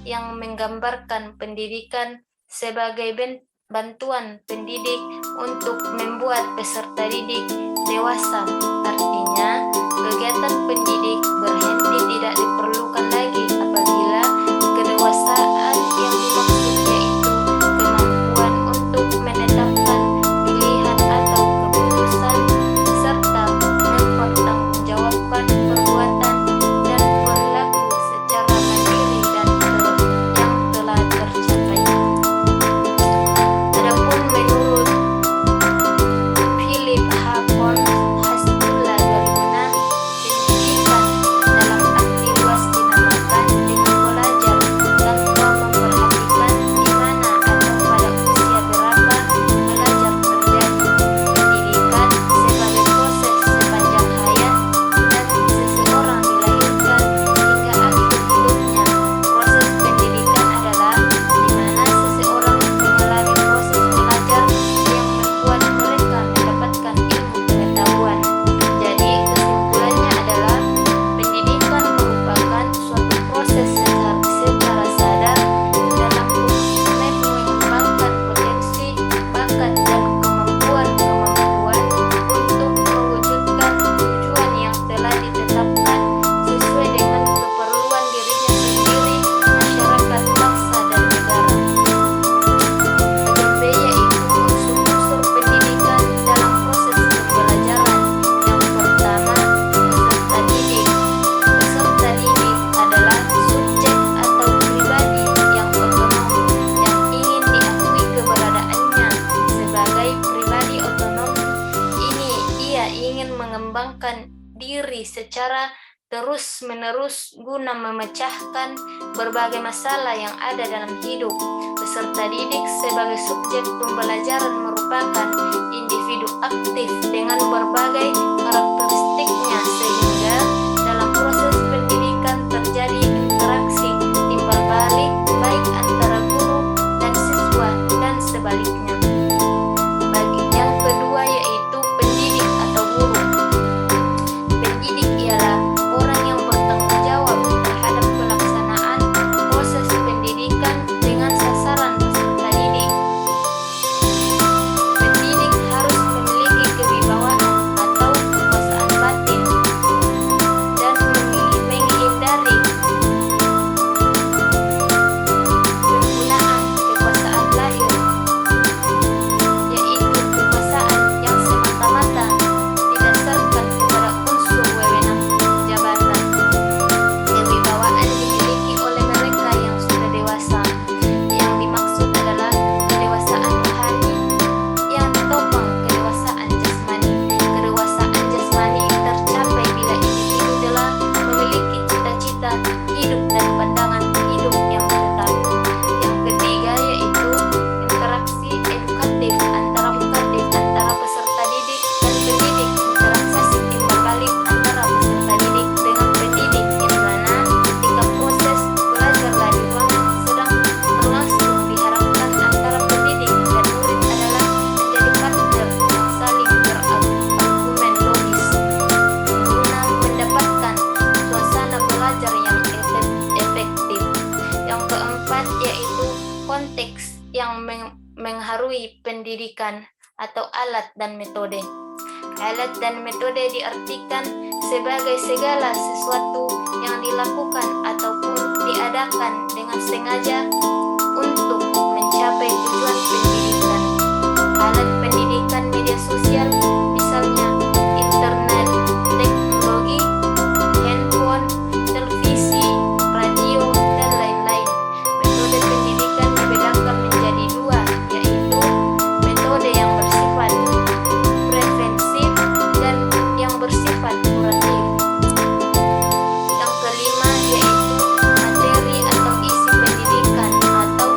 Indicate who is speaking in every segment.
Speaker 1: yang menggambarkan pendidikan sebagai bantuan pendidik untuk membuat peserta didik dewasa. Artinya, kegiatan pendidik berhenti tidak diperlukan lagi apabila kedewasaan yang dimaksud yaitu kemampuan untuk menetapkan pilihan atau keputusan serta mempertanggungjawabkan perbuatan dan perilaku secara mandiri dan yang telah tercapai. Adapun menurut Philip H. Hastula 2006, pendidikan dalam arti luas dinamakan dengan belajar tanpa memperhatikan di mana atau pada usia berapa belajar terjadi. Pendidikan sebagai proses sepanjang hayat dan seseorang dilahirkan hingga akhir hidupnya. Proses pendidikan adalah di mana seseorang mengalami proses belajar yang membuat mereka mendapatkan ilmu pengetahuan. Jadi kesimpulannya adalah pendidikan merupakan suatu proses secara sadar dalam mengembangkan potensi, bakat, dan kemampuan-kemampuan untuk mewujudkan tujuan yang telah ditetapkan sesuai dengan keperluan dirinya sendiri, masyarakat, bangsa, dan negara. Bagian B yaitu unsur-unsur pendidikan dalam proses pembelajaran. Yang pertama, peserta didik. Peserta didik adalah subjek atau pribadi yang otonom yang ingin diakui keberadaannya. Sebagai pribadi otonom ini, ia ingin mengembangkan diri secara terus-menerus guna memecahkan berbagai masalah yang ada dalam hidup. Peserta didik sebagai subjek pembelajaran merupakan individu aktif dengan berbagai karakteristiknya, sehingga dalam proses pendidikan terjadi interaksi timbal balik baik antara guru dan siswa dan sebaliknya. Bagi yang kedua yaitu pendidik atau guru. Pendidik ialah orang yang bertanggung jawab terhadap pelaksanaan proses pendidikan dengan sasaran peserta didik. Pendidik harus memiliki kewibawaan atau kekuasaan batin dan menghindari penggunaan kekuasaan lahir, yaitu kekuasaan yang semata-mata didasarkan kepada unsur wewenang jabatan. Kewibawaan dimiliki oleh mereka yang sudah dewasa. Yang dimaksud adalah kedewasaan rohani yang ditopang kedewasaan jasmani. Kedewasaan jasmani tercapai bila individu telah memiliki cita-cita hidup dan pandangan hidup yang tetap. Yang ketiga yaitu interaksi edukatif antara peserta didik dan pendidik. Interaksi timbal balik antara peserta didik dengan pendidik, yang mana ketika proses belajar di ruangan sedang berlangsung diharapkan antara pendidik dan murid adalah menjadi partner yang saling berargumen logis guna mendapatkan suasana belajar yang efektif. Yang keempat yaitu konteks yang mengharui pendidikan atau alat dan metode. Alat dan metode diartikan sebagai segala sesuatu yang dilakukan ataupun diadakan dengan sengaja untuk mencapai tujuan pendidikan. Alat pendidikan media sosial, misalnya internet, teknologi, handphone, televisi, radio, dan lain-lain. Metode pendidikan dibedakan menjadi dua, yaitu metode yang bersifat preventif dan yang bersifat kuratif. Yang kelima yaitu materi atau isi pendidikan atau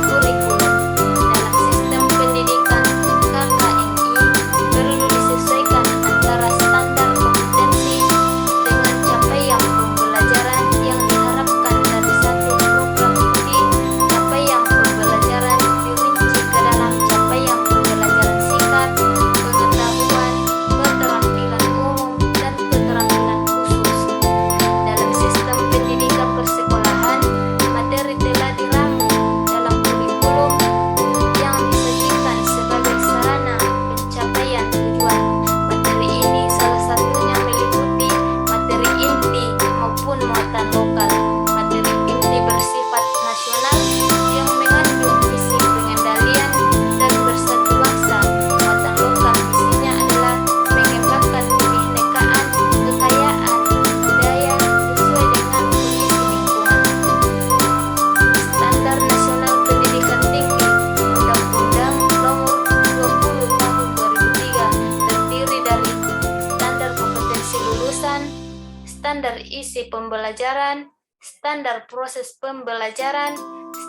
Speaker 1: kurikulum. Dalam sistem pendidikan KKNI perlu standar isi pembelajaran, standar proses pembelajaran,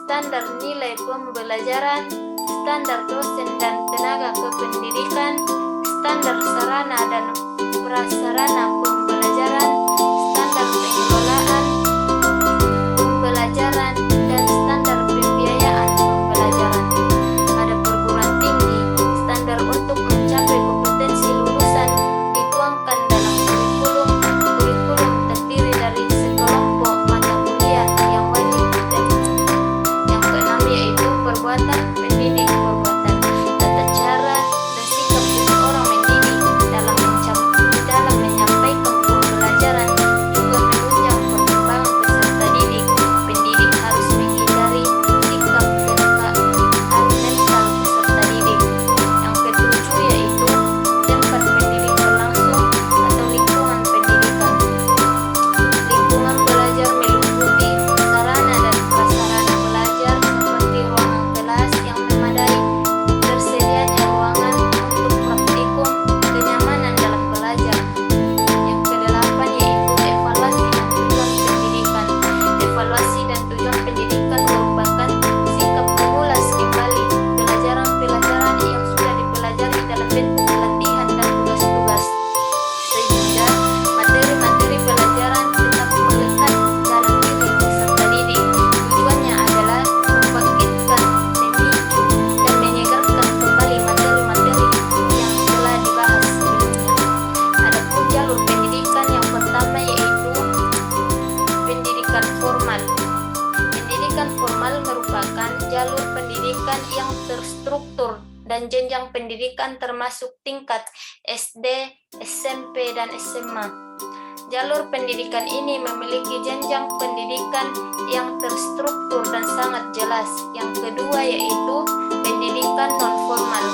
Speaker 1: standar nilai pembelajaran, standar dosen dan tenaga kependidikan, standar sarana dan prasarana pembelajaran, standar pengelolaan pembelajaran, dan standar pembiayaan pembelajaran. Pada perguruan tinggi, standar untuk mencapai kompetensi lulusan dituangkan dalam kurikulum. Kurikulum terdiri dari sekelompok mata kuliah yang wajib diikuti. Yang keenam yaitu perbuatan pendidik, perbuatan, tata cara, dan sikap seseorang mendidik dalam menyampaikan pembelajaran juga menunjang perkembangan peserta didik. Pendidik harus menghindari sikap kerekaan mental peserta didik. Yang ketujuh yaitu tempat pendidik berlangsung atau lingkungan pendidikan. Lingkungan belajar meliputi sarana dan prasarana belajar seperti ruangan kelas yang memadai, tersedianya ruangan untuk praktikum, kenyamanan dalam belajar. Yang kedelapan yaitu evaluasi dan tujuan pendidikan. Evaluasi dan tujuan pendidikan merupakan sikap mengulas kembali pelajaran-pelajaran yang sudah dipelajari dalam bentuk latihan dan tugas-tugas, sehingga materi-materi pelajaran tetap melekat dalam diri peserta didik. Tujuannya adalah membangkitkan, memicu, dan menyegarkan kembali materi-materi yang telah dibahas sebelumnya. Adapun jalur pendidikan yang pertama yaitu pendidikan formal. Pendidikan formal merupakan jalur pendidikan yang terstruktur dan jenjang pendidikan termasuk tingkat SD, SMP, dan SMA. Jalur pendidikan ini memiliki jenjang pendidikan yang terstruktur dan sangat jelas. Yang kedua yaitu pendidikan non-formal.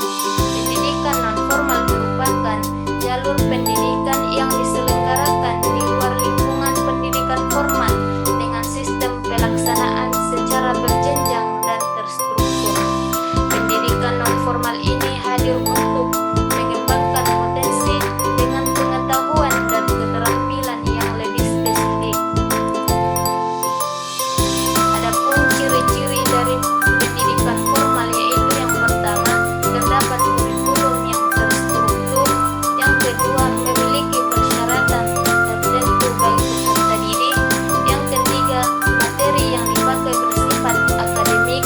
Speaker 1: Pendidikan non-formal merupakan jalur pendidikan yang diselenggarakan di luar lingkungan pendidikan formal dengan sistem pelaksanaan secara berjenjang dan terstruktur. Pendidikan non-formal ini hadir untuk mengembangkan potensi dengan pengetahuan dan keterampilan yang lebih spesifik. Adapun ciri-ciri dari pendidikan formal yaitu yang pertama, terdapat kurikulum yang terstruktur. Yang kedua, memiliki persyaratan tertentu bagi peserta didik. Yang ketiga, materi yang dipakai bersifat akademik.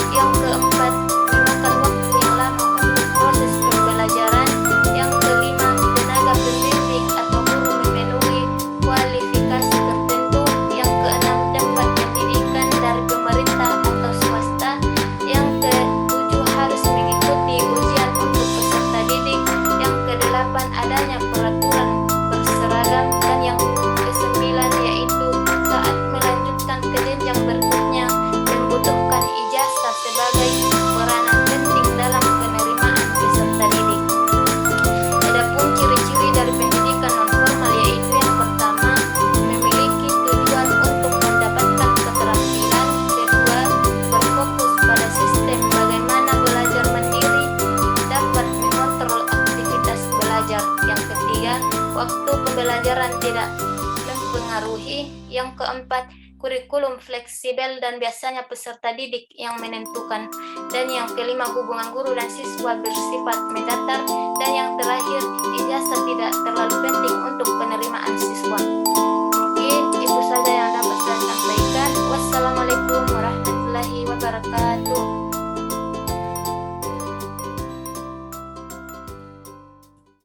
Speaker 1: Yang keempat, memakan waktu yang lama untuk proses pembelajaran. Yang kelima, tenaga pembimbing atau guru memenuhi kualifikasi tertentu. Yang keenam, tempat pendidikan dari pemerintah atau swasta. Yang ketujuh, harus mengikuti ujian untuk peserta didik. Yang kedelapan, adanya peraturan berseragam. Dan yang kesembilan yaitu saat melanjutkan ke jenjang berikutnya membutuhkan ijazah sebagai peranan penting dalam penerimaan peserta didik. Adapun ciri-ciri dari pendidikan non-formal yaitu yang pertama, memiliki tujuan untuk mendapatkan keterampilan. Kedua, berfokus pada sistem bagaimana belajar mandiri dapat mengontrol aktivitas belajar. Yang ketiga, waktu pembelajaran tidak mempengaruhi. Yang keempat, kurikulum fleksibel dan biasanya peserta didik yang menentukan. Dan yang kelima, hubungan guru dan siswa bersifat mendatar. Dan yang terakhir, ijazah tidak terlalu penting untuk penerimaan siswa.